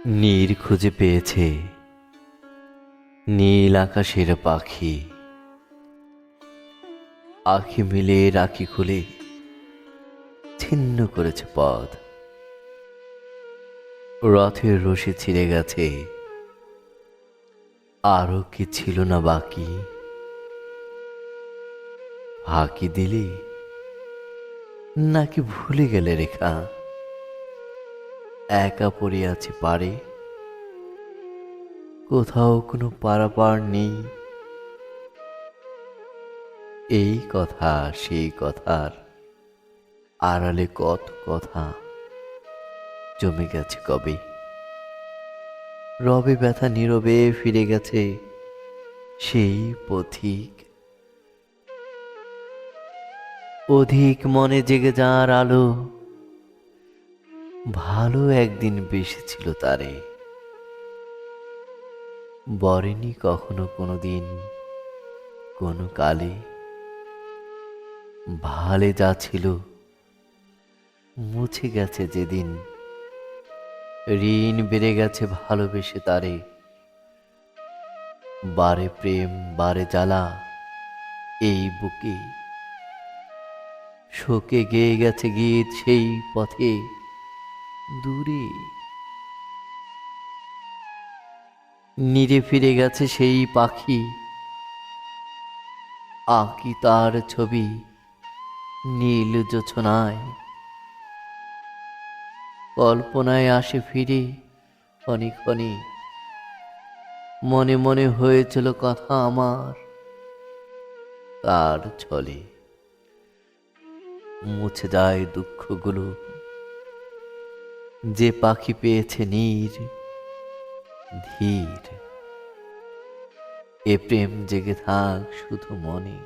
নীর খুঁজে পেয়েছে নীল আকাশের পাখি। আখি মিলে রাখি খুলে ছিন্ন করেছে পথ। রথের রশি ছিঁড়ে গেছে, আরো কি ছিল না বাকি? ফাঁকি দিলে নাকি ভুলে গেলে রেখা? একা পড়ে আছি পারে, কোথাও কোনো পারাপার নেই। এই কথা সেই কথার আড়ালে কত কথা জমে গেছে কবে। রবে ব্যথা নীরবে ফিরে গেছে সেই পথিক। অধিক মনে জেগে যার আলো, ভালো একদিন বেসেছিল তারে। বরেনি কখনো কোনো দিন কোনো কালে। ভালে যা ছিল মুছে গেছে যেদিন। ঋণ বেড়ে গেছে ভালোবেসে তারে। বারে প্রেম বারে জ্বালা এই বুকে। শোকে গেয়ে গেছে গীত সেই পথে দূরে। নীরে ফিরে গেছে সেই পাখি, আঁকি তার ছবি নীল জোছনায়। কল্পনায় আসে ফিরে ক্ষণে ক্ষণে, মনে মনে হয়েছিল কথা আমার তার ছলে। মুছে যায় দুঃখগুলো, যে পাখি পেয়েছে নীর ধীর। এ প্রেম জেগে থাক শুধু মনে।